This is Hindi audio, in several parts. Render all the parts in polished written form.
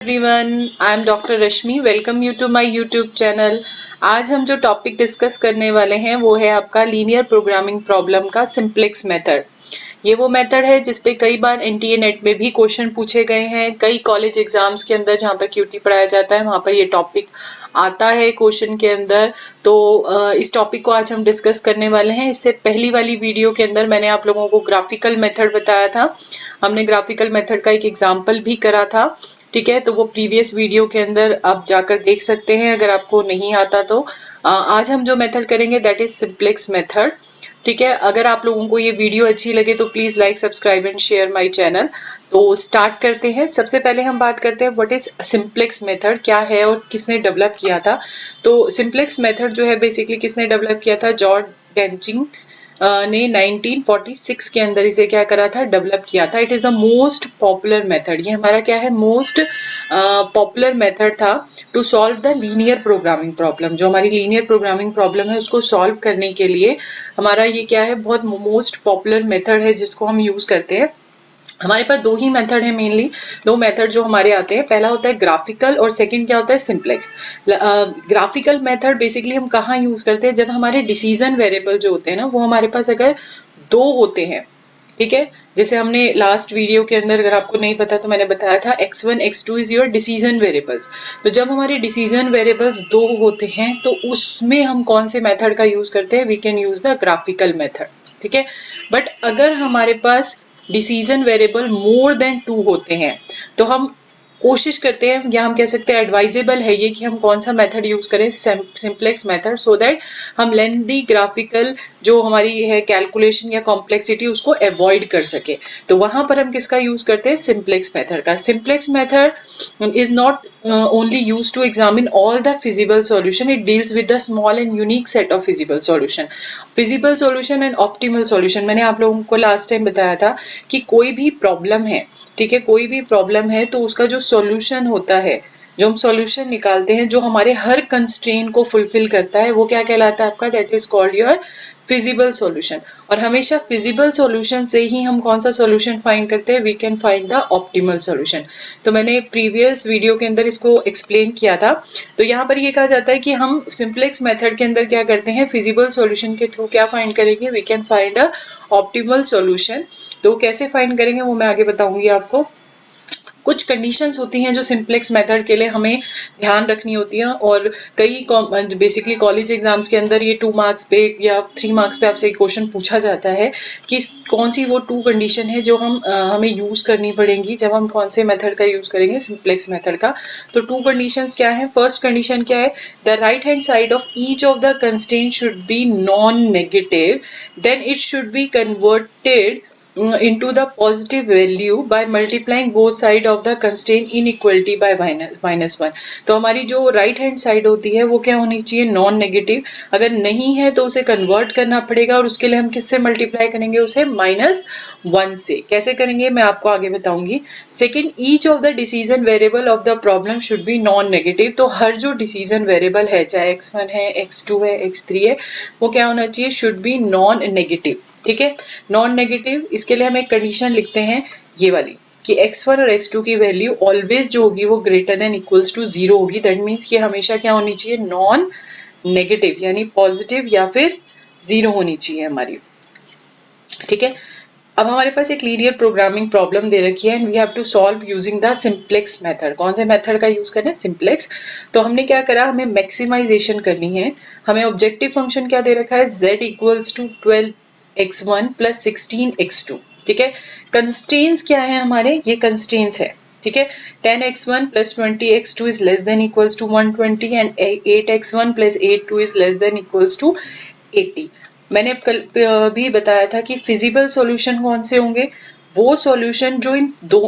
Everyone, I am doctor Rashmi. Welcome you to my YouTube channel. आज हम जो टॉपिक डिस्कस करने वाले हैं वो है आपका लीनियर प्रोग्रामिंग प्रॉब्लम का सिंप्लेक्स मेथड। ये वो मेथड है जिसपे कई बार एनटीए नेट में भी क्वेश्चन पूछे गए हैं। कई कॉलेज एग्जाम्स के अंदर जहाँ पर क्यूटी पढ़ाया जाता है वहाँ पर ये टॉपिक आता है क्वेश्चन के अंदर। तो इस टॉपिक को आज हम डिस्कस करने वाले हैं। इससे पहली वाली वीडियो के अंदर मैंने आप लोगों को ग्राफिकल मेथड बताया था। हमने ग्राफिकल मेथड का एक एग्जाम्पल भी करा था, ठीक है। तो वो प्रीवियस वीडियो के अंदर आप जाकर देख सकते हैं अगर आपको नहीं आता तो। आज हम जो मेथड करेंगे दैट इज सिंप्लेक्स मेथड, ठीक है। अगर आप लोगों को ये वीडियो अच्छी लगे तो please like, subscribe and share my channel. तो स्टार्ट करते हैं। सबसे पहले हम बात करते हैं व्हाट इज सिंप्लेक्स मेथड, क्या है और किसने डेवलप किया था। तो सिंप्लेक्स मेथड जो है बेसिकली किसने डेवलप किया था, जॉर्ज डेंचिंग ने 1946 के अंदर इसे क्या करा था, डेवलप किया था। It is the most popular method, ये हमारा क्या है, मोस्ट पॉपुलर मेथड था to solve the linear programming problem. जो हमारी लीनियर प्रोग्रामिंग प्रॉब्लम है उसको सॉल्व करने के लिए हमारा ये क्या है, बहुत मोस्ट पॉपुलर मेथड है जिसको हम यूज करते हैं। हमारे पास दो ही मेथड है, मेनली दो मेथड जो हमारे आते हैं। पहला होता है ग्राफिकल और सेकंड क्या होता है, सिंप्लेक्स। ग्राफिकल मेथड बेसिकली हम कहाँ यूज करते हैं, जब हमारे डिसीजन वेरिएबल जो होते हैं ना वो हमारे पास अगर दो होते हैं, ठीक है। जैसे हमने लास्ट वीडियो के अंदर, अगर आपको नहीं पता तो मैंने बताया था x1 x2 is your decision variables. तो जब हमारे डिसीजन वेरिएबल्स दो होते हैं तो उसमें हम कौन से मेथड का यूज करते हैं, we can use the graphical method, ठीक है। बट अगर हमारे पास डिसीजन वेरिएबल मोर देन 2 होते हैं तो हम कोशिश करते हैं, या हम कह सकते हैं एडवाइजेबल है ये कि हम कौन सा मेथड यूज करें, सिंप्लेक्स मेथड, सो दैट हम लेंथी ग्राफिकल जो हमारी है कैलकुलेशन या कॉम्प्लेक्सिटी उसको अवॉइड कर सके। तो वहां पर हम किसका यूज करते हैं, सिंप्लेक्स मेथड का। Simplex method is not only used to examine all the feasible solution, it deals with the small and unique set of feasible solution. feasible solution and optimal solution, मैंने आप लोगों को लास्ट टाइम बताया था कि कोई भी प्रॉब्लम है, ठीक है, कोई भी प्रॉब्लम है तो उसका जो सॉल्यूशन होता है, जो हम सॉल्यूशन निकालते हैं जो हमारे हर कंस्ट्रेन को फुलफिल करता है, वो क्या कहलाता है आपका, that is called your feasible solution. और हमेशा फिजिबल सॉल्यूशन से ही हम कौन सा सॉल्यूशन फाइंड करते हैं, we can find the optimal solution. तो मैंने प्रीवियस वीडियो के अंदर इसको एक्सप्लेन किया था। तो यहाँ पर ये कहा जाता है कि हम सिंप्लेक्स मेथड के अंदर क्या करते हैं, फिजिबल सॉल्यूशन के थ्रू क्या फाइंड करेंगे, we can find a optimal solution. तो कैसे फाइंड करेंगे वो मैं आगे बताऊंगी आपको। कुछ कंडीशंस होती हैं जो सिंप्लेक्स मेथड के लिए हमें ध्यान रखनी होती हैं, और कई बेसिकली कॉलेज एग्जाम्स के अंदर ये 2 मार्क्स पे या 3 मार्क्स पे आपसे एक क्वेश्चन पूछा जाता है कि कौन सी वो 2 कंडीशन है जो हमें यूज करनी पड़ेंगी जब हम कौन से मेथड का यूज करेंगे, सिंप्लेक्स मेथड का। तो 2 कंडीशंस क्या है, फर्स्ट कंडीशन क्या है, the right hand side of each of the constraint should be non negative, then it should be converted into the positive value by multiplying both side of the constraint inequality by -1। तो हमारी जो राइट हैंड साइड होती है वो क्या होनी चाहिए, नॉन नेगेटिव। अगर नहीं है तो उसे कन्वर्ट करना पड़ेगा, और उसके लिए हम किससे मल्टीप्लाई करेंगे, उसे -1 से। कैसे करेंगे मैं आपको आगे बताऊंगी। Second, each of the decision variable of the problem should be non negative. तो हर जो डिसीजन वेरिएबल है, चाहे x1 है, x2 है, x3 है, वो क्या होना चाहिए, शुड बी नॉन नेगेटिव, ठीक है। नॉन नेगेटिव, इसके लिए हम एक कंडीशन लिखते हैं ये वाली कि x1 और x2 की वैल्यू ऑलवेज जो होगी वो ग्रेटर देन इक्वल्स टू 0 होगी। दैट मीन्स कि हमेशा क्या होनी चाहिए, नॉन नेगेटिव, यानी पॉजिटिव या फिर 0 होनी चाहिए हमारी, ठीक है। अब हमारे पास एक लीनियर प्रोग्रामिंग प्रॉब्लम दे रखी है and we have to solve using the simplex method. कौन से मेथड का यूज करें, सिंप्लेक्स। तो हमने क्या करा, हमें मैक्सिमाइजेशन करनी है। हमें ऑब्जेक्टिव फंक्शन क्या दे रखा है, z equals to 12x1 plus 16x2, ठीक है। कंस्ट्रेंट्स क्या है हमारे, ये कंस्ट्रेंट्स है, ठीक है। 10x1 plus 20x2 is less than equals to 120 and 8x1 plus 82 is less than equals to 80। मैंने कल भी बताया था कि फिजिबल सॉल्यूशन कौन से होंगे, वो सॉल्यूशन जो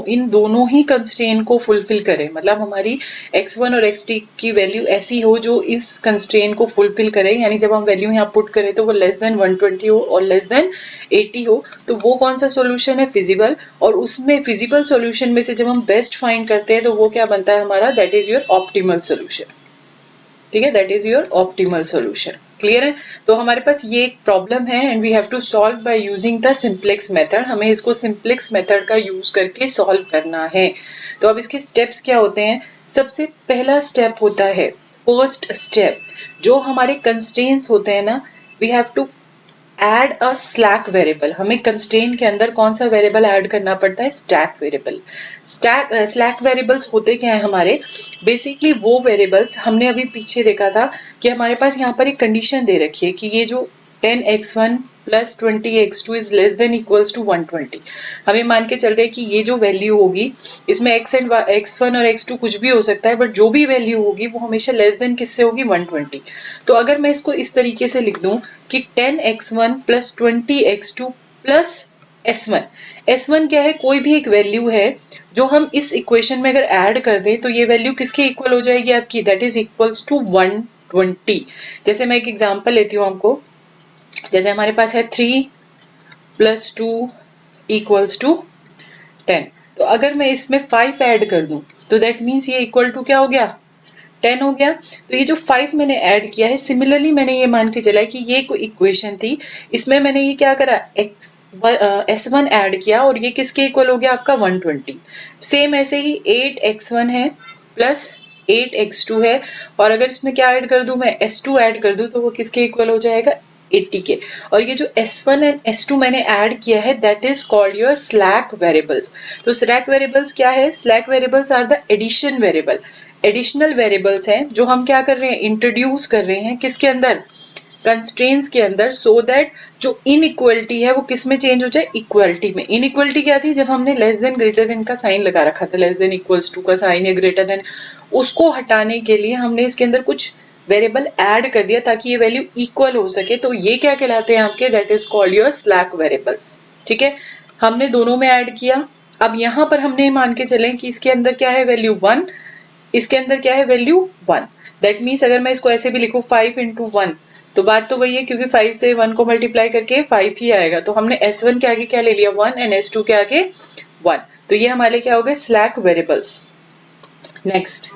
इन दोनों ही कंस्ट्रेन को फुलफिल करे। मतलब हमारी x1 और x2 की वैल्यू ऐसी हो जो इस कंस्ट्रेन को फुलफिल करे, यानी जब हम वैल्यू यहाँ पुट करें तो वो लेस देन 120 हो और लेस देन 80 हो, तो वो कौन सा सॉल्यूशन है, फिजिबल। और उसमें फिजिबल सॉल्यूशन में से जब हम बेस्ट फाइंड करते हैं तो वो क्या बनता है हमारा, that is your optimal solution, ठीक है, that is your optimal solution. Clear है। तो हमारे पास ये एक प्रॉब्लम है and we have to solve by using the simplex method. हमें इसको सिंप्लेक्स मेथड का यूज करके सॉल्व करना है। तो अब इसके स्टेप्स क्या होते हैं? सबसे पहला स्टेप होता है, फर्स्ट स्टेप, जो हमारे कंस्ट्रेंट्स होते हैं ना, we have to add a slack variable. हमें कंस्ट्रेंट के अंदर कौन सा वेरिएबल ऐड करना पड़ता है? Stack variable. स्लैक वेरिएबल्स होते क्या है हमारे? बेसिकली वो वेरिएबल्स, हमने अभी पीछे देखा था कि हमारे पास यहाँ पर एक कंडीशन दे रखी है कि ये जो 10x1 plus 20x2 is less than equals to 120। हमें मान के चल रहे हैं कि ये जो वैल्यू होगी, इसमें x1 और x2 कुछ भी हो सकता है, बट जो भी वैल्यू होगी वो हमेशा लेस देन किससे होगी? 120। तो अगर मैं इसको इस तरीके से लिख दूं कि 10x1 plus 20x2 plus S1 क्या है? कोई भी एक वैल्यू है जो हम इस इक्वेशन में अगर ऐड कर दें तो ये वैल्यू किसके इक्वल हो जाएगी आपकी? That is equals to 120। जैसे मैं एक एग्जांपल लेती हूँ आपको, जैसे हमारे पास है 3 प्लस 2 इक्वल्स टू 10। तो अगर मैं इसमें 5 ऐड कर दूं तो दैट मीन्स ये इक्वल टू क्या हो गया? 10 हो गया। तो ये जो 5 मैंने ऐड किया है, सिमिलरली मैंने ये मान के चला कि ये कोई इक्वेशन थी, इसमें मैंने ये क्या करा? S1 ऐड किया और ये किसके इक्वल हो गया? आपका 120। सेम ऐसे ही 8x1 है प्लस 8x2 है, और अगर इसमें क्या ऐड कर दूं मैं? S2 ऐड कर दूं तो वो किसके इक्वल हो जाएगा? 80 के। और ये जो S1 एंड S2 मैंने ऐड किया है, that is called your slack variables. तो स्लैक वेरिएबल्स क्या है? Slack variables are the addition variable, additional variables हैं जो हम क्या कर रहे हैं? इंट्रोड्यूस कर रहे हैं किसके अंदर? कंस्ट्रेंट्स के अंदर, सो दैट जो इनइक्वलिटी है वो किस में चेंज हो जाए? इक्वलिटी में। इनइक्वलिटी क्या थी? जब हमने लेस देन ग्रेटर देन का साइन लगा रखा था, लेस देन इक्वल्स टू का साइन या ग्रेटर देन, उसको हटाने के लिए हमने इसके अंदर कुछ वेरिएबल ऐड कर दिया ताकि ये वैल्यू इक्वल हो सके। तो ये क्या कहलाते हैं आपके? That is called your slack variables. ठीक है, हमने दोनों में ऐड किया। अब यहाँ पर हमने मान के चलें कि इसके अंदर क्या है? वैल्यू 1, इसके अंदर क्या है? वैल्यू 1। दैट मीन्स अगर मैं इसको ऐसे भी लिखूं 5 इंटू 1, तो बात तो वही है, क्योंकि 5 से 1 को मल्टीप्लाई करके 5 ही आएगा। तो हमने S1 के आगे क्या ले लिया? 1, एंड S2 के आगे 1। तो ये हमारे क्या हो गए? Slack variables. नेक्स्ट,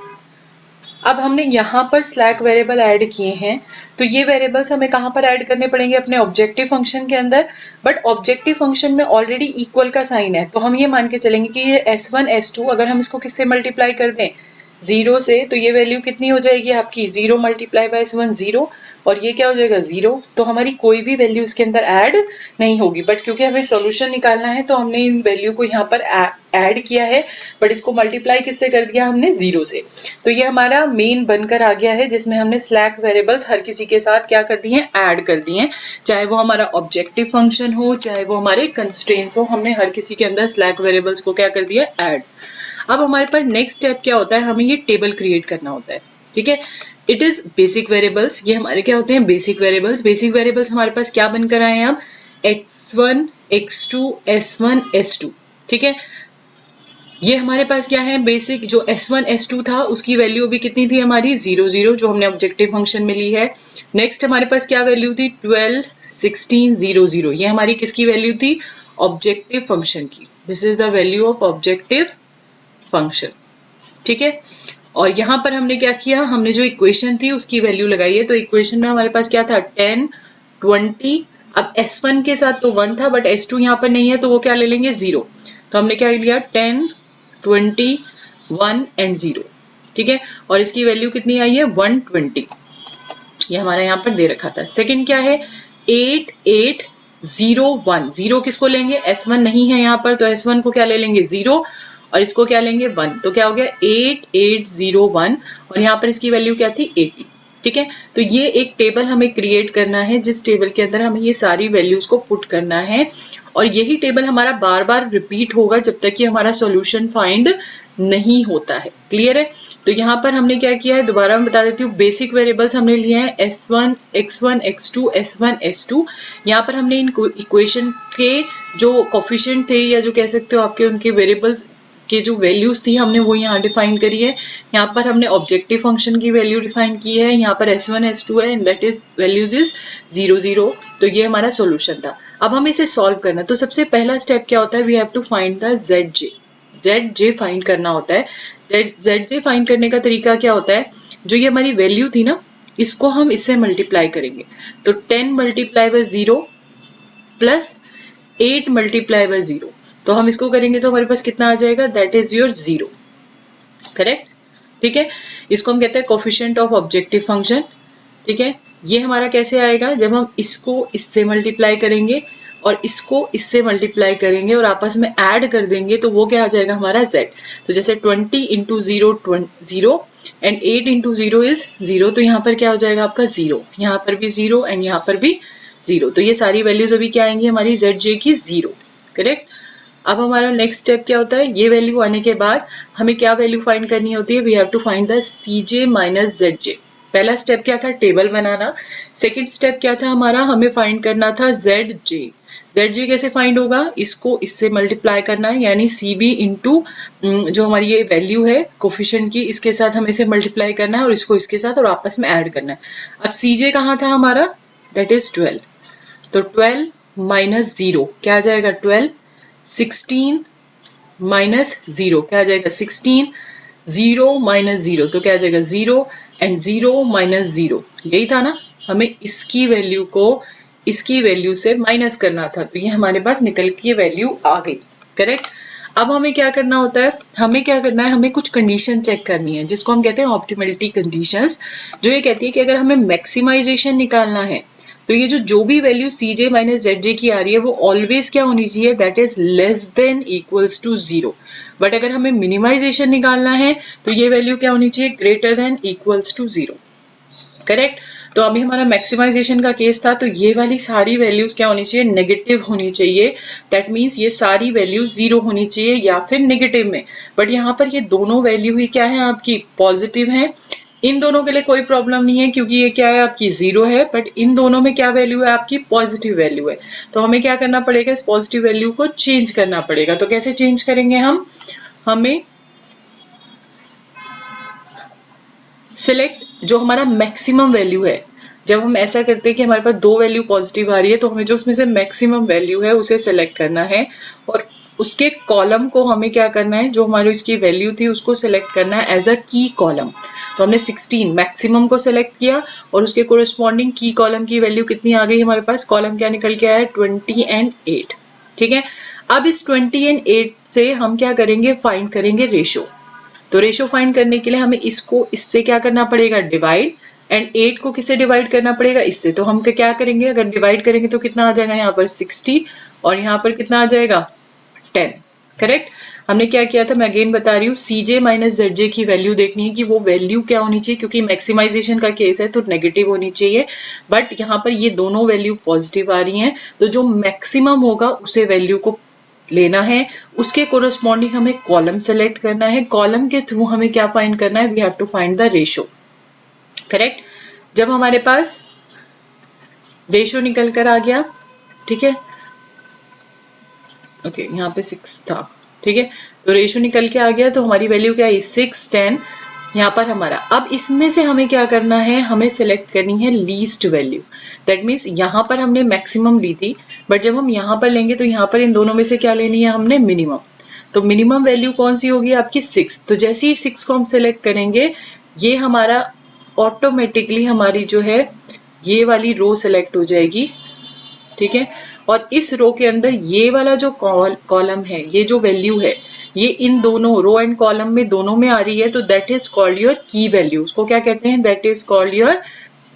अब हमने यहाँ पर स्लैक वेरिएबल ऐड किए हैं, तो ये वेरिएबल्स हमें कहाँ पर ऐड करने पड़ेंगे? अपने ऑब्जेक्टिव फंक्शन के अंदर। बट ऑब्जेक्टिव फंक्शन में ऑलरेडी इक्वल का साइन है, तो हम ये मान के चलेंगे कि ये S1 S2 अगर हम इसको किससे मल्टीप्लाई कर दें? 0 से, तो ये वैल्यू कितनी हो जाएगी आपकी? 0 मल्टीप्लाई बाय S1 0, और ये क्या हो जाएगा? 0। तो हमारी कोई भी वैल्यू इसके अंदर ऐड नहीं होगी, बट क्योंकि हमें सॉल्यूशन निकालना है तो हमने इन वैल्यू को यहाँ पर ऐड किया है, बट इसको मल्टीप्लाई किससे कर दिया हमने? 0 से। तो ये हमारा मेन बनकर आ गया है, जिसमें हमने स्लैक वेरिएबल्स हर किसी के साथ क्या कर दिए? ऐड कर दिए हैं। चाहे वो हमारा ऑब्जेक्टिव फंक्शन हो, चाहे वो हमारे कंस्ट्रेंट्स हो, हमने हर किसी के अंदर स्लैक वेरिएबल्स को क्या कर दिया? ऐड। अब हमारे पास नेक्स्ट स्टेप क्या होता है? हमें ये टेबल क्रिएट करना होता है। ठीक है, इट इज बेसिक वेरिएबल्स। ये हमारे क्या होते हैं? Basic variables. बेसिक वेरिएबल्स हमारे पास क्या बनकर आए हैं? अब x1 x2 s1 s2। ठीक है, ये हमारे पास क्या है? बेसिक जो S1 S2 था उसकी वैल्यू अभी कितनी थी हमारी? 0 0, जो हमने ऑब्जेक्टिव फंक्शन में ली है। नेक्स्ट हमारे पास क्या वैल्यू थी? 12 16 0 0। ये हमारी किसकी वैल्यू थी? ऑब्जेक्टिव फंक्शन की। This is the value of objective function. ठीक है, और यहाँ पर हमने क्या किया? हमने जो इक्वेशन थी उसकी वैल्यू लगाई है। तो इक्वेशन में हमारे पास क्या था? 10 20। अब S1 के साथ तो 1 था, बट S2 यहाँ पर नहीं है, तो वो क्या ले लेंगे? 0। तो हमने क्या लिया? 10 20 1 एंड 0। ठीक है, और इसकी वैल्यू कितनी आई है? 120। ये हमारा यहाँ पर दे रखा था। सेकंड क्या है? 8 8 0 1। 0 किसको लेंगे? S1 नहीं है यहाँ पर, तो S1 को क्या ले लेंगे? 0, और इसको क्या लेंगे? 1। तो क्या हो गया? 8 8 0 1, और यहाँ पर इसकी वैल्यू क्या थी? 80। ठीक है, तो ये एक टेबल हमें क्रिएट करना है, जिस टेबल के अंदर हमें ये सारी वैल्यूज को पुट करना है, और यही टेबल हमारा बार बार रिपीट होगा जब तक कि हमारा सॉल्यूशन फाइंड नहीं होता है। क्लियर है? तो यहाँ पर हमने क्या किया है? दोबारा मैं बता देती हूँ। बेसिक वेरिएबल्स हमने लिए हैं S1 x1 x2 s1 s2। यहाँ पर हमने इन इक्वेशन के जो कोफिशिएंट थे, या जो कह सकते हो आपके उनके वेरिएबल्स के जो वैल्यूज थी, हमने वो यहाँ डिफाइन करी है। यहाँ पर हमने ऑब्जेक्टिव फंक्शन की वैल्यू डिफाइन की है। यहाँ पर S1 S2 है, and that is values is 0 0। तो ये हमारा सॉल्यूशन था। अब हमें इसे सॉल्व करना, तो सबसे पहला स्टेप क्या होता है? We have to find the ZJ find करना होता है। ZJ फाइंड करने का तरीका क्या होता है? जो ये हमारी वैल्यू थी ना, इसको हम इससे मल्टीप्लाई करेंगे। तो 10 multiply by 0 plus 8 multiply by 0, तो हम इसको करेंगे तो हमारे पास कितना आ जाएगा? That is your 0। करेक्ट, ठीक है। इसको हम कहते हैं कोफिशिएंट ऑफ ऑब्जेक्टिव फंक्शन, ठीक है। ये हमारा कैसे आएगा, जब हम इसको इससे मल्टीप्लाई करेंगे और इसको इससे मल्टीप्लाई करेंगे और आपस में ऐड कर देंगे तो वो क्या आ जाएगा हमारा z। तो जैसे 20 इंटू 0 0 एंड 8 इंटू 0 इज 0, तो यहाँ पर क्या हो जाएगा आपका 0, यहाँ पर भी 0 एंड यहाँ पर भी 0। तो ये सारी वैल्यूज अभी क्या आएंगी हमारी zj की 0, करेक्ट। अब हमारा नेक्स्ट स्टेप क्या होता है, ये वैल्यू आने के बाद हमें क्या वैल्यू फाइंड करनी होती है, we have to find the cj minus zj। पहला स्टेप क्या था, टेबल बनाना। सेकंड स्टेप क्या था हमारा, हमें फाइंड करना था zj। zj कैसे फाइंड होगा, इसको इससे मल्टीप्लाई करना है, यानी cb इंटू जो हमारी ये वैल्यू है कोफिशिएंट की, इसके साथ हमें इसे मल्टीप्लाई करना है और इसको इसके साथ और आपस में ऐड करना है। अब cj कहाँ था हमारा, दैट इज 12, तो 12 माइनस 0 क्या आ जाएगा 12, 16 माइनस 0 क्या आ जाएगा 16, 0 माइनस 0 तो क्या आ जाएगा 0 एंड 0 माइनस 0, यही था ना, हमें इसकी वैल्यू को इसकी वैल्यू से माइनस करना था, तो ये हमारे पास निकल के वैल्यू आ गई, करेक्ट। अब हमें क्या करना होता है, हमें क्या करना है, हमें कुछ कंडीशन चेक करनी है जिसको हम कहते हैं ऑप्टिमलिटी कंडीशंस, जो ये कहती है कि अगर हमें मैक्सिमाइजेशन निकालना है तो ये जो भी वैल्यू cj माइनस zj की आ रही है वो ऑलवेज क्या होनी चाहिए, that is less than equals to 0। But अगर हमें मिनिमाइजेशन निकालना है तो ये वैल्यू क्या होनी चाहिए, greater than equals to 0, correct. तो अभी हमारा मैक्सिमाइजेशन का केस था, तो ये वाली सारी वैल्यूज क्या होनी चाहिए, नेगेटिव होनी चाहिए। दैट मीन्स ये सारी वैल्यूज 0 होनी चाहिए या फिर नेगेटिव में। बट यहाँ पर ये दोनों वैल्यू ही क्या है आपकी, पॉजिटिव है। इन दोनों के लिए कोई प्रॉब्लम नहीं है क्योंकि ये क्या है आपकी 0 है, बट इन दोनों में क्या वैल्यू है आपकी, पॉजिटिव वैल्यू है। तो हमें क्या करना पड़ेगा, इस पॉजिटिव वैल्यू को चेंज करना पड़ेगा। तो कैसे चेंज करेंगे हम, हमें सिलेक्ट जो हमारा मैक्सिमम वैल्यू है, जब हम ऐसा करते हैं कि हमारे पास दो वैल्यू पॉजिटिव आ रही है तो हमें जो उसमें से मैक्सिमम वैल्यू है उसे सेलेक्ट करना है और उसके कॉलम को हमें क्या करना है, जो हमारी उसकी वैल्यू थी उसको सिलेक्ट करना है एज अ की कॉलम। तो हमने 16 मैक्सिमम को सिलेक्ट किया और उसके कोरिस्पॉन्डिंग की कॉलम की वैल्यू कितनी आ गई हमारे पास, कॉलम क्या निकल के आया है 20 एंड 8, ठीक है। अब इस 20 एंड 8 से हम क्या करेंगे, फाइंड करेंगे रेशो। तो रेशो फाइंड करने के लिए हमें इसको इससे क्या करना पड़ेगा, डिवाइड, एंड 8 को किससे डिवाइड करना पड़ेगा, इससे। तो हम क्या करेंगे, अगर डिवाइड करेंगे तो कितना आ जाएगा यहाँ पर 60 और यहाँ पर कितना आ जाएगा 10, करेक्ट। हमने क्या किया था, मैं अगेन बता रही हूँ, cj माइनस zj की वैल्यू देखनी है कि वो वैल्यू क्या होनी चाहिए, क्योंकि मैक्सिमाइजेशन का केस है तो नेगेटिव होनी चाहिए। बट यहाँ पर ये दोनों वैल्यू पॉजिटिव आ रही हैं, तो जो मैक्सिमम होगा उसे वैल्यू को लेना है, उसके कोरस्पॉन्डिंग हमें कॉलम सेलेक्ट करना है, कॉलम के थ्रू हमें क्या फाइंड करना है, we have to find the ratio, correct. जब हमारे पास रेशो निकल कर आ गया, ठीक है, ओके यहाँ पे 6 था, ठीक है, तो रेशो निकल के आ गया तो हमारी वैल्यू क्या है 6 10 यहाँ पर हमारा। अब इसमें से हमें क्या करना है, हमें सेलेक्ट करनी है लीस्ट वैल्यू। दैट मीन्स यहाँ पर हमने मैक्सिमम ली थी, बट जब हम यहाँ पर लेंगे तो यहाँ पर इन दोनों में से क्या लेनी है हमने, मिनिमम। तो मिनिमम वैल्यू कौन सी होगी आपकी 6। तो जैसे ही 6 को हम सेलेक्ट करेंगे ये हमारा ऑटोमेटिकली हमारी जो है ये वाली रो सेलेक्ट हो जाएगी, ठीक है। और इस रो के अंदर ये वाला जो कॉलम है, ये जो वैल्यू है ये इन दोनों रो एंड कॉलम में दोनों में आ रही है, तो दैट इज कॉल्ड योर की वैल्यू। उसको क्या कहते हैं, दैट इज कॉल्ड योर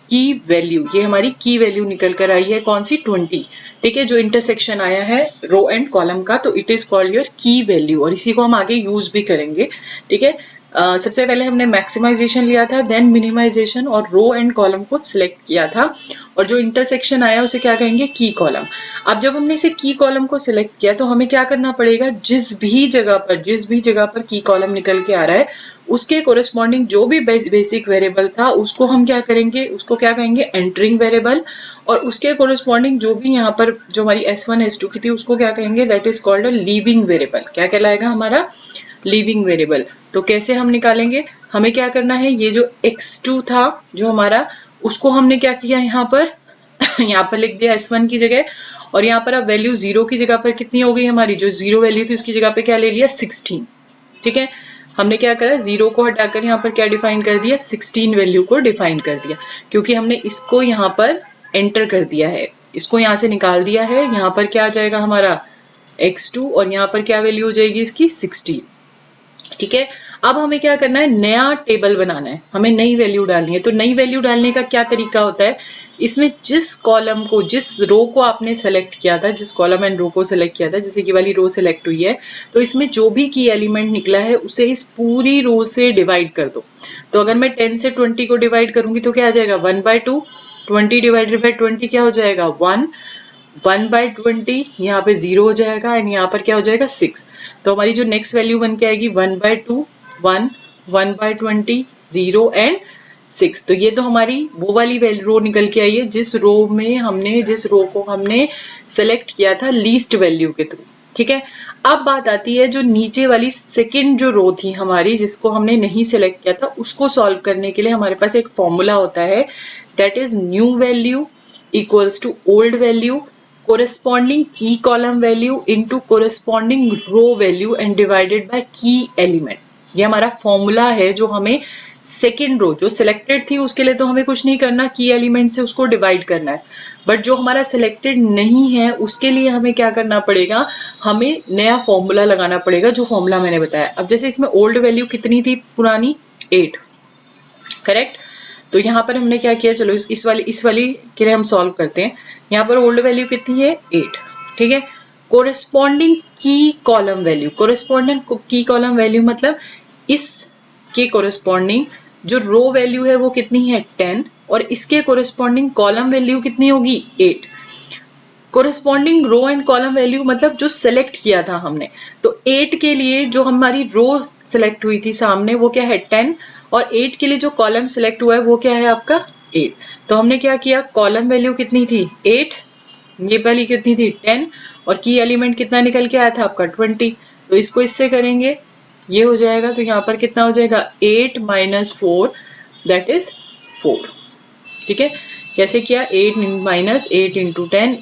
की वैल्यू। ये हमारी की वैल्यू निकल कर आई है कौन सी, 20, ठीक है, जो इंटरसेक्शन आया है रो एंड कॉलम का, तो इट इज कॉल्ड योर की वैल्यू। और इसी को हम आगे यूज भी करेंगे, ठीक है। सबसे पहले हमने मैक्सिमाइजेशन लिया था, देन मिनिमाइजेशन, और रो एंड कॉलम को सिलेक्ट किया था, और जो इंटरसेक्शन आया उसे क्या कहेंगे, की कॉलम। अब जब हमने इसे की कॉलम को सिलेक्ट किया तो हमें क्या करना पड़ेगा, जिस भी जगह पर की कॉलम निकल के आ रहा है उसके कोरिस्पॉन्डिंग जो भी बेसिक वेरिएबल था उसको हम क्या करेंगे, उसको क्या कहेंगे, एंटरिंग वेरिएबल। और उसके कोरिस्पॉन्डिंग जो भी यहाँ पर जो हमारी S1 S2 की थी उसको क्या कहेंगे, that is called a leaving variable. क्या कहलाएगा हमारा, लीविंग वेरिएबल। तो कैसे हम निकालेंगे, हमें क्या करना है, ये जो x2 था जो हमारा, उसको हमने क्या किया यहाँ पर यहाँ पर लिख दिया S1 की जगह, और यहाँ पर अब वैल्यू 0 की जगह पर कितनी हो गई हमारी, जो 0 वैल्यू थी उसकी जगह पे क्या ले लिया, 16, ठीक है। हमने क्या करा, 0 को हटाकर यहाँ पर क्या डिफाइन कर दिया, 16 वैल्यू को डिफाइन कर दिया, क्योंकि हमने इसको यहाँ पर एंटर कर दिया है, इसको यहाँ से निकाल दिया है। यहाँ पर क्या आ जाएगा हमारा x2 और यहाँ पर क्या वैल्यू हो जाएगी इसकी 16, ठीक है। अब हमें क्या करना है, नया टेबल बनाना है, हमें नई वैल्यू डालनी है। तो नई वैल्यू डालने का क्या तरीका होता है, इसमें जिस कॉलम को, जिस रो को आपने सेलेक्ट किया था, जिस कॉलम एंड रो को सेलेक्ट किया था, जैसे कि वाली रो सेलेक्ट हुई है, तो इसमें जो भी की एलिमेंट निकला है उसे इस पूरी रो से डिवाइड कर दो। तो अगर मैं 10 से 20 को डिवाइड करूंगी तो क्या आ जाएगा 1/2, 20 डिवाइडेड बाई 20 क्या हो जाएगा 1, 1/20 यहाँ पे 0 हो जाएगा एंड यहाँ पर क्या हो जाएगा 6। तो हमारी जो नेक्स्ट वैल्यू बन के आएगी 1/2, 1, 1/20, 0 एंड 6। तो ये तो हमारी वो वाली रो निकल के आई है जिस रो को हमने सेलेक्ट किया था लीस्ट वैल्यू के थ्रू। ठीक है, अब बात आती है जो नीचे वाली सेकंड जो रो थी हमारी, जिसको हमने नहीं सेलेक्ट किया था, उसको सॉल्व करने के लिए हमारे पास एक फॉर्मूला होता है, that is new value equals to old value corresponding key column value into corresponding row value and divided by key element। ये हमारा फॉर्मूला है जो हमें सेकेंड रो जो सिलेक्टेड थी उसके लिए तो हमें कुछ नहीं करना, की एलिमेंट से उसको डिवाइड करना है, बट जो हमारा सिलेक्टेड नहीं है उसके लिए हमें क्या करना पड़ेगा, हमें नया फॉर्मूला लगाना पड़ेगा, जो फॉर्मूला मैंने बताया। अब जैसे इसमें ओल्ड वैल्यू कितनी थी पुरानी 8, करेक्ट। तो यहाँ पर हमने क्या किया, चलो इस वाली के लिए हम सॉल्व करते हैं। यहाँ पर ओल्ड वैल्यू कितनी है 8, ठीक है। कोरेस्पॉन्डिंग की कॉलम वैल्यू, कोरेस्पॉन्डिंग की कॉलम वैल्यू मतलब इस के कोरेस्पॉन्डिंग जो रो वैल्यू है वो कितनी है 10 और इसके कोरेस्पॉन्डिंग कॉलम वैल्यू कितनी होगी 8। Corresponding row and column value मतलब जो सेलेक्ट किया था हमने, तो 8 के लिए जो हमारी रो सेलेक्ट हुई थी सामने वो क्या है 10 और 8 के लिए जो कॉलम सेलेक्ट हुआ है वो क्या है आपका 8। तो हमने क्या किया, कॉलम वैल्यू कितनी थी 8, ये वाली कितनी थी 10 और की एलिमेंट कितना निकल के आया था आपका 20। तो इसको इससे करेंगे ये हो जाएगा, तो यहाँ पर कितना हो जाएगा 8 - 4 दैट इज 4। ठीक है, कैसे किया 8 - 8 × 10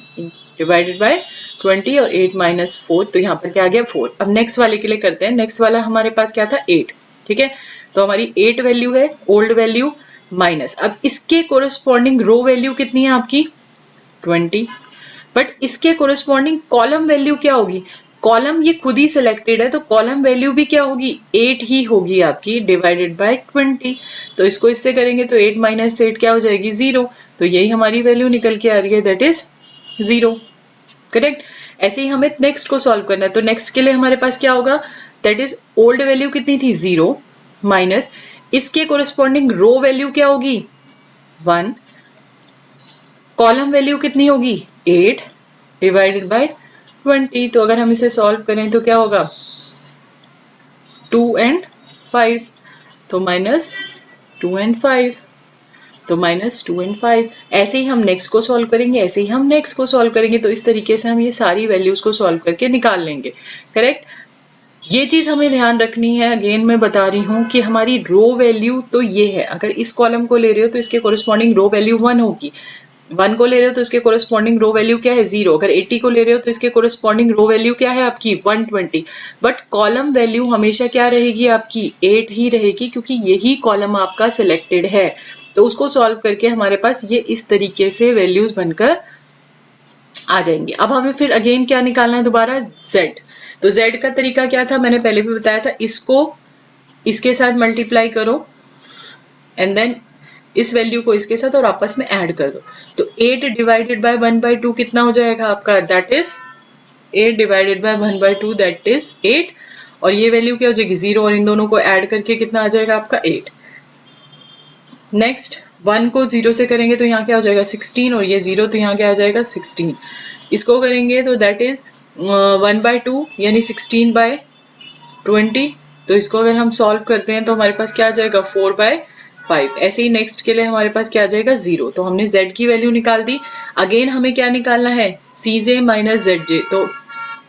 डिवाइडेड बाय 20 और 8 - 4, तो यहाँ पर क्या आ गया 4। अब नेक्स्ट वाले के लिए करते हैं, नेक्स्ट वाला हमारे पास क्या था 8, ठीक है। तो हमारी 8 वैल्यू है ओल्ड वैल्यू माइनस, अब इसके कोरेस्पॉन्डिंग रो वैल्यू कितनी है आपकी 20, बट इसके कोरेस्पॉन्डिंग कॉलम वैल्यू क्या होगी, कॉलम ये खुद ही सिलेक्टेड है तो कॉलम वैल्यू भी क्या होगी 8 ही होगी आपकी डिवाइडेड बाय 20। तो इसको इससे करेंगे तो 8 - 8 क्या हो जाएगी 0, तो यही हमारी वैल्यू निकल के आ रही है दैट इज 0, करेक्ट। ऐसे ही हमें नेक्स्ट को सॉल्व करना है, तो नेक्स्ट के लिए हमारे पास क्या होगा, दैट इज ओल्ड वैल्यू कितनी थी 0 माइनस इसके कोरेस्पॉन्डिंग रो वैल्यू क्या होगी 1, कॉलम वैल्यू कितनी होगी 8 डिवाइडेड बाय 20। तो अगर हम इसे सॉल्व करें तो क्या होगा 2 and 5, तो -2 and 5, तो -2 and 5। ऐसे ही हम नेक्स्ट को सॉल्व करेंगे, ऐसे ही हम नेक्स्ट को सॉल्व करेंगे, तो इस तरीके से हम ये सारी वैल्यूज को सॉल्व करके निकाल लेंगे, करेक्ट। ये चीज हमें ध्यान रखनी है, अगेन मैं बता रही हूँ कि हमारी रो वैल्यू तो ये है, अगर इस कॉलम को ले रहे हो तो इसके कोरेस्पॉन्डिंग रो वैल्यू 1 होगी, 1 को ले रहे हो तो इसके कोरेस्पॉन्डिंग रो वैल्यू क्या है 0, अगर 80 को ले रहे हो तो इसके कोरेस्पॉन्डिंग रो वैल्यू क्या है आपकी 120, बट कॉलम वैल्यू हमेशा क्या रहेगी आपकी 8 ही रहेगी, क्योंकि यही कॉलम आपका सिलेक्टेड है। तो उसको सॉल्व करके हमारे पास ये इस तरीके से वैल्यूज बनकर आ जाएंगी। अब हमें फिर अगेन क्या निकालना है दोबारा z। तो z का तरीका क्या था मैंने पहले भी बताया था, इसको इसके साथ मल्टीप्लाई करो एंड देन इस वैल्यू को इसके साथ और आपस में ऐड कर दो। तो 8 डिवाइडेड बाय 1/2 कितना हो जाएगा आपका, that is 8 divided by 1/2 that is 8, और ये वैल्यू क्या हो जाएगी 0 और इन दोनों को ऐड करके कितना आ जाएगा आपका 8। नेक्स्ट 1 को 0 से करेंगे तो यहाँ क्या हो जाएगा 16 और ये 0 तो यहाँ क्या आ जाएगा 16। इसको करेंगे तो दैट इज 1/2 यानी 16/20। तो इसको अगर हम सॉल्व करते हैं तो हमारे पास क्या आ जाएगा 4/5। ऐसे ही नेक्स्ट के लिए हमारे पास क्या आ जाएगा 0। तो हमने z की वैल्यू निकाल दी। अगेन हमें क्या निकालना है cj - zj। तो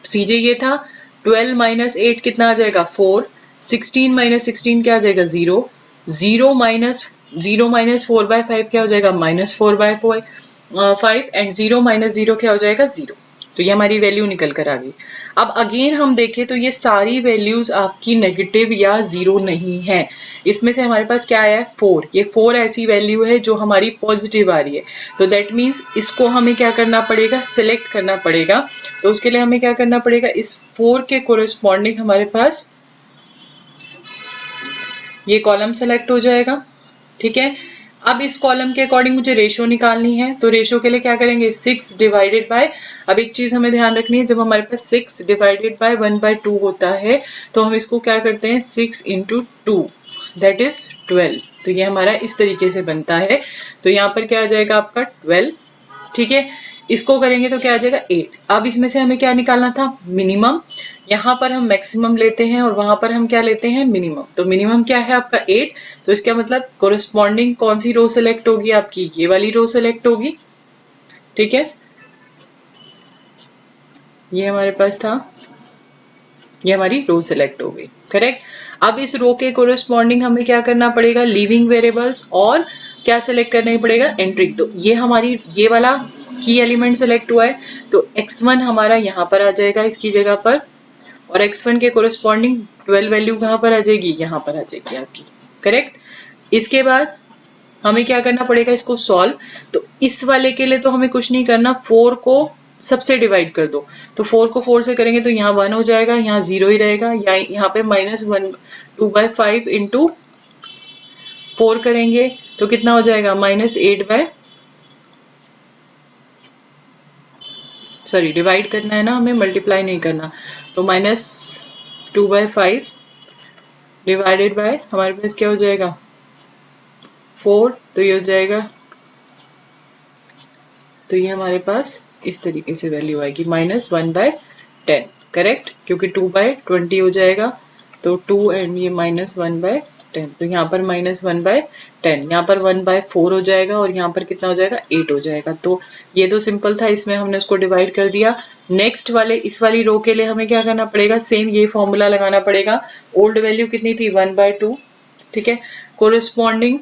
cj ये था 12 - 8 कितना आ जाएगा 4, 16 - 16 क्या आ जाएगा 0, 0 - 4/5 क्या हो जाएगा -4/5 एंड 0 - 0 क्या हो जाएगा 0। तो ये हमारी वैल्यू निकल कर आ गई। अब अगेन हम देखें तो ये सारी वैल्यूज आपकी नेगेटिव या 0 नहीं है, इसमें से हमारे पास क्या आया है 4, ये 4 ऐसी वैल्यू है जो हमारी पॉजिटिव आ रही है। तो दैट मीन्स इसको हमें क्या करना पड़ेगा सिलेक्ट करना पड़ेगा। तो उसके लिए हमें क्या करना पड़ेगा, इस 4 के कोरेस्पॉन्डिंग हमारे पास ये कॉलम सेलेक्ट हो जाएगा, ठीक है। अब इस कॉलम के अकॉर्डिंग मुझे रेशो निकालनी है, तो रेशो के लिए क्या करेंगे, 6 डिवाइडेड बाय, अब एक चीज हमें ध्यान रखनी है, जब हमारे पास 6 डिवाइडेड बाय 1/2 होता है तो हम इसको क्या करते हैं 6 इंटू 2 दैट इज 12। तो ये हमारा इस तरीके से बनता है। तो यहाँ पर क्या आ जाएगा आपका 12, ठीक है। इसको करेंगे तो क्या आ जाएगा 8। अब इसमें से हमें क्या निकालना था, मिनिमम। यहाँ पर हम मैक्सिमम लेते हैं और वहां पर हम क्या लेते हैं, मिनिमम। तो मिनिमम क्या है आपका 8, तो इसका मतलब कोरिस्पॉन्डिंग कौन सी रो सेलेक्ट होगी आपकी, ये वाली रो सेलेक्ट होगी, ठीक है। ये हमारे पास था, ये हमारी रो सेलेक्ट हो गई, करेक्ट। अब इस रो के कोरिस्पॉन्डिंग हमें क्या करना पड़ेगा, लीविंग वेरिएबल्स और क्या सेलेक्ट करना ही पड़ेगा, एंट्री। तो ये हमारी ये वाला की एलिमेंट सेलेक्ट हुआ है, तो x1 हमारा यहाँ पर आ जाएगा इसकी जगह पर, और x1 के कोरिस्पॉन्डिंग 12 वैल्यू कहाँ पर आ जाएगी, यहाँ पर आ जाएगी आपकी, करेक्ट। इसके बाद हमें क्या करना पड़ेगा, इसको सॉल्व। तो इस वाले के लिए तो हमें कुछ नहीं करना, 4 को सबसे डिवाइड कर दो, तो 4 को 4 से करेंगे तो यहाँ 1 हो जाएगा, यहाँ 0 ही रहेगा, या यहाँ पे -1 2/5 इंटू 4 करेंगे तो कितना हो जाएगा, -8 सॉरी डिवाइड करना है ना हमें, मल्टीप्लाई नहीं करना। तो -2/5 डिवाइडेड बाय हमारे पास क्या हो जाएगा 4, तो ये हो जाएगा, तो ये हमारे पास इस तरीके से वैल्यू आएगी -1/10, करेक्ट, क्योंकि 2/20 हो जाएगा, तो 2 एंड ये -1/10, तो यहाँ पर -1/10, यहाँ पर 1/4 हो जाएगा, और यहाँ पर कितना हो जाएगा 8 हो जाएगा। तो ये तो सिंपल था, इसमें हमने उसको डिवाइड कर दिया। नेक्स्ट वाले इस वाली रो के लिए हमें क्या करना पड़ेगा, सेम ये फॉर्मूला लगाना पड़ेगा। ओल्ड वैल्यू कितनी थी 1/2, ठीक है। Corresponding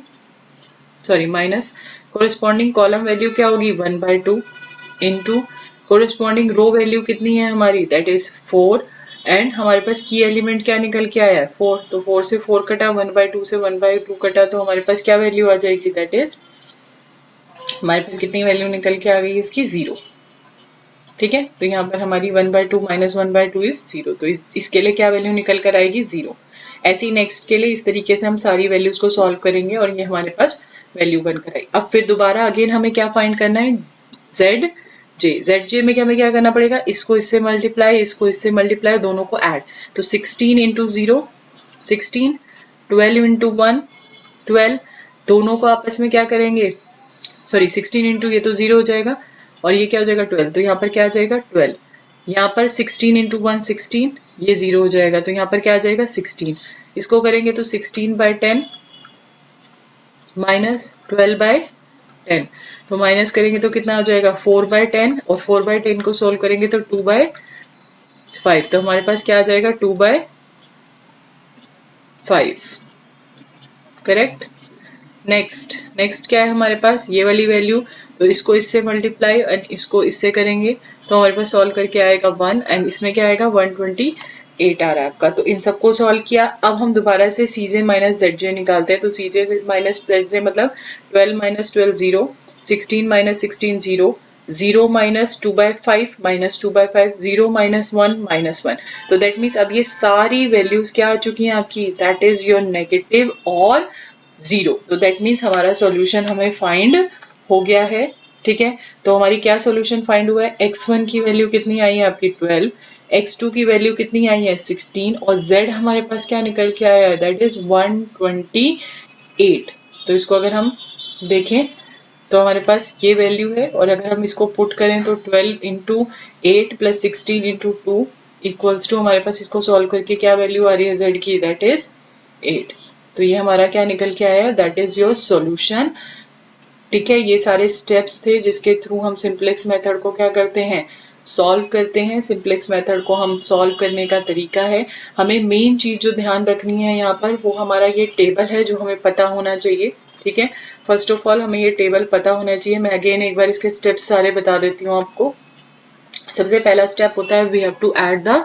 sorry minus corresponding column value क्या होगी 1/2 इंटू कोरिस्पॉन्डिंग रो वैल्यू कितनी है हमारी, दैट इज 4, एंड हमारे पास की एलिमेंट क्या निकल के आया है 4, तो 4 से 4 कटा, 1/2 से 1/2 कटा, तो हमारे पास क्या वैल्यू आ जाएगी, दैट इज हमारे पास कितनी वैल्यू निकल के आ गई इसकी 0, ठीक है। तो यहाँ पर हमारी 1/2 -1/2 इज 0, तो इसके लिए क्या वैल्यू निकल कर आएगी 0। ऐसे ही नेक्स्ट के लिए इस तरीके से हम सारी वैल्यूज को सॉल्व करेंगे और ये हमारे पास वैल्यू बनकर आई। अब फिर दोबारा अगेन हमें क्या फाइंड करना है, ZJ में हमें क्या करना पड़ेगा, इसको इससे मल्टीप्लाई, इसको इससे मल्टीप्लाई, दोनों को ऐड। तो 16 इंटू 0 16, 12 इंटू 1 12, दोनों को आपस में क्या करेंगे, सॉरी 16 इंटू ये तो 0 हो जाएगा, और ये क्या हो जाएगा 12, तो यहाँ पर क्या आ जाएगा 12, यहाँ पर 16 इंटू 1 16, ये 0 हो जाएगा, तो यहाँ पर क्या आ जाएगा 16, इसको करेंगे तो 16/10 -12/10, तो माइनस करेंगे तो कितना हो जाएगा 4/10, और 4/10 को सोल्व करेंगे तो 2/5, तो हमारे पास क्या आ जाएगा 2/5, करेक्ट। नेक्स्ट क्या है हमारे पास, ये वाली वैल्यू, तो इसको इससे मल्टीप्लाई एंड इसको इससे करेंगे तो हमारे पास सॉल्व करके आएगा 1, एंड इसमें क्या आएगा 128 आ रहा है आपका। तो इन सबको सॉल्व किया। अब हम दोबारा से CJ - ZJ निकालते हैं। तो CJ - ZJ मतलब 12 - 12 0, 16 - 16 0, 0 - 2/5 -2/5, 0 - 1 -1, तो दैट मीन्स अब ये सारी वैल्यूज क्या आ चुकी हैं आपकी, दैट इज योर नेगेटिव और 0, तो दैट मीन्स हमारा सॉल्यूशन हमें फाइंड हो गया है, ठीक है। तो हमारी क्या सॉल्यूशन फाइंड हुआ है, x1 की वैल्यू कितनी आई है आपकी 12, x2 की वैल्यू कितनी आई है 16, और z हमारे पास क्या निकल के आया है, दैट इज 128। तो इसको अगर हम देखें तो हमारे पास ये वैल्यू है, और अगर हम इसको पुट करें तो 12 into 8 plus 16 into 2 equals to, हमारे पास इसको सॉल्व करके क्या वैल्यू आ रही है z की, दैट इज 8। तो ये हमारा क्या निकल के आया, दैट इज योर सॉल्यूशन, ठीक है। ये सारे स्टेप्स थे जिसके थ्रू हम सिंप्लेक्स मेथड को क्या करते हैं, सॉल्व करते हैं। सिंप्लेक्स मेथड को हम सॉल्व करने का तरीका है, हमें मेन चीज जो ध्यान रखनी है यहाँ पर, वो हमारा ये टेबल है जो हमें पता होना चाहिए, ठीक है। फर्स्ट ऑफ ऑल हमें ये टेबल पता होना चाहिए। मैं अगेन एक बार इसके स्टेप्स सारे बता देती हूँ आपको। सबसे पहला स्टेप होता है we have to add the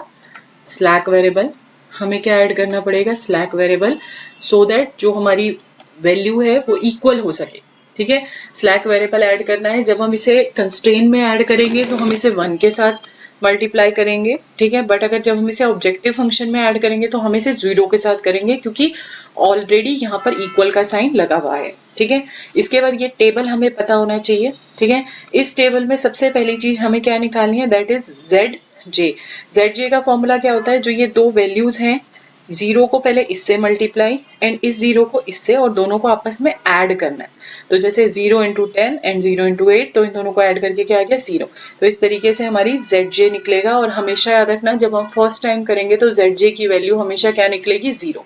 slack variable. हमें क्या ऐड करना पड़ेगा, स्लैक वेरिएबल, सो दैट जो हमारी वैल्यू है वो इक्वल हो सके, ठीक है। स्लैक वेरिएबल ऐड करना है। जब हम इसे कंस्ट्रेन में ऐड करेंगे तो हम इसे 1 के साथ मल्टीप्लाई करेंगे, ठीक है। बट अगर जब हम इसे ऑब्जेक्टिव फंक्शन में ऐड करेंगे तो हम इसे 0 के साथ करेंगे, क्योंकि ऑलरेडी यहाँ पर इक्वल का साइन लगा हुआ है, ठीक है। इसके बाद ये टेबल हमें पता होना चाहिए, ठीक है। इस टेबल में सबसे पहली चीज हमें क्या निकालनी है, दैट इज ZJ का फॉर्मूला क्या होता है, जो ये दो वैल्यूज हैं, 0 को पहले इससे मल्टीप्लाई एंड इस 0 को इससे, और दोनों को आपस में ऐड करना है। तो जैसे 0 × 10 एंड 0 × 8, तो इन दोनों को ऐड करके क्या आ गया, 0। तो इस तरीके से हमारी ZJ निकलेगा। और हमेशा याद रखना, जब हम फर्स्ट टाइम करेंगे तो ZJ की वैल्यू हमेशा क्या निकलेगी, 0।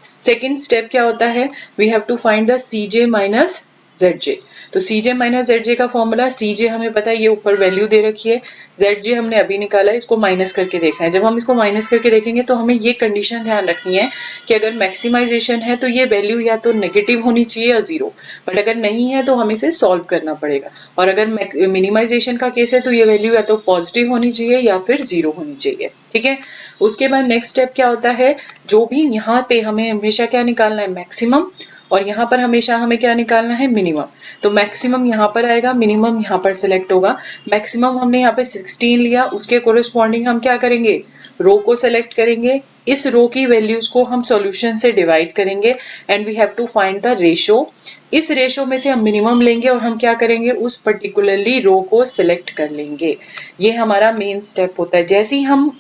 सेकेंड स्टेप क्या होता है, we have to find the CJ minus ZJ। तो CJ माइनस ZJ का फॉर्मूला, CJ हमें पता है, ये ऊपर वैल्यू दे रखी है, ZJ हमने अभी निकाला है, इसको माइनस करके देखना है। जब हम इसको माइनस करके देखेंगे तो हमें ये कंडीशन ध्यान रखनी है कि अगर मैक्सिमाइजेशन है तो ये वैल्यू या तो नेगेटिव होनी चाहिए या 0, बट अगर नहीं है तो हमें इसे सॉल्व करना पड़ेगा। और अगर मिनिमाइजेशन का केस है तो ये वैल्यू या तो पॉजिटिव होनी चाहिए या फिर 0 होनी चाहिए, ठीक है। उसके बाद नेक्स्ट स्टेप क्या होता है, जो भी यहाँ पे हमें हमेशा क्या निकालना है, मैक्सिमम, और यहाँ पर हमेशा हमें क्या निकालना है, मिनिमम। तो मैक्सिमम यहाँ पर आएगा, मिनिमम यहाँ पर सिलेक्ट होगा। मैक्सिमम हमने यहाँ पे 16 लिया, उसके कोरिस्पॉन्डिंग हम क्या करेंगे, रो को सेलेक्ट करेंगे, इस रो की वैल्यूज को हम सॉल्यूशन से डिवाइड करेंगे and we have to find the ratio. इस रेशो में से हम मिनिमम लेंगे और हम क्या करेंगे, उस पर्टिकुलरली रो को सिलेक्ट कर लेंगे। ये हमारा मेन स्टेप होता है। जैसे ही हम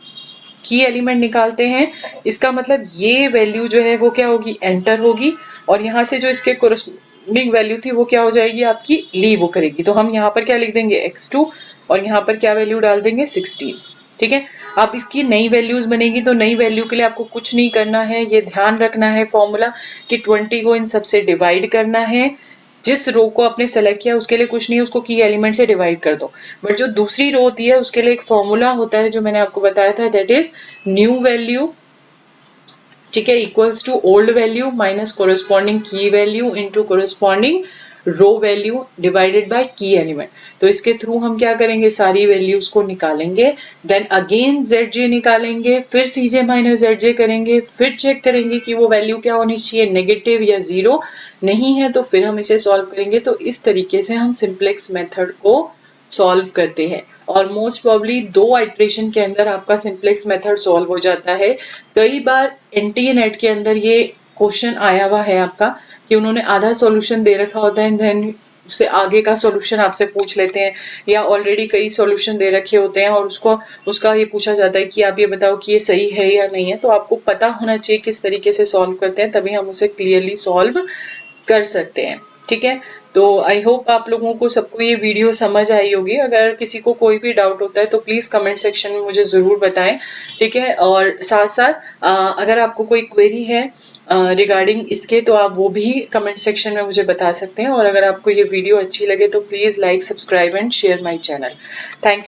की एलिमेंट निकालते हैं, इसका मतलब ये वैल्यू जो है वो क्या होगी, एंटर होगी, और यहाँ से जो इसके कोरिस्पोंडिंग वैल्यू थी वो क्या हो जाएगी, आपकी लीव वो करेगी। तो हम यहाँ पर क्या लिख देंगे, x2, और यहाँ पर क्या वैल्यू डाल देंगे, 16, ठीक है। अब इसकी नई वैल्यूज बनेगी, तो नई वैल्यू के लिए आपको कुछ नहीं करना है, ये ध्यान रखना है फॉर्मूला कि 20 को इन सबसे डिवाइड करना है। जिस रो को आपने सेलेक्ट किया उसके लिए कुछ नहीं है, उसको की एलिमेंट से डिवाइड कर दो। बट जो दूसरी रो होती है उसके लिए एक फॉर्मूला होता है जो मैंने आपको बताया था, दैट इज न्यू वैल्यू, ठीक है, equals to old value minus corresponding key value into corresponding row value divided by key element. तो इसके थ्रू हम क्या करेंगे, सारी वैल्यूज को निकालेंगे, देन अगेन ZJ निकालेंगे, फिर CJ माइनस ZJ करेंगे, फिर चेक करेंगे कि वो वैल्यू क्या होनी चाहिए, नेगेटिव या 0। नहीं है तो फिर हम इसे सॉल्व करेंगे। तो इस तरीके से हम सिंप्लेक्स मेथड को सॉल्व करते हैं, और मोस्ट प्रॉब्ली 2 आइट्रेशन के अंदर आपका सिंप्लेक्स मेथड सॉल्व हो जाता है। कई बार NTA नेट के अंदर ये क्वेश्चन आया हुआ है आपका कि उन्होंने आधा सॉल्यूशन दे रखा होता है, देन उससे आगे का सॉल्यूशन आपसे पूछ लेते हैं, या ऑलरेडी कई सॉल्यूशन दे रखे होते हैं और उसका ये पूछा जाता है कि आप ये बताओ कि ये सही है या नहीं है। तो आपको पता होना चाहिए किस तरीके से सॉल्व करते हैं, तभी हम उसे क्लियरली सॉल्व कर सकते हैं, ठीक है। तो आई होप आप लोगों को सबको ये वीडियो समझ आई होगी। अगर किसी को कोई भी डाउट होता है तो प्लीज कमेंट सेक्शन में मुझे जरूर बताएं, ठीक है। और साथ साथ अगर आपको कोई क्वेरी है रिगार्डिंग इसके, तो आप वो भी कमेंट सेक्शन में मुझे बता सकते हैं। और अगर आपको ये वीडियो अच्छी लगे तो please like, subscribe and share my channel. Thank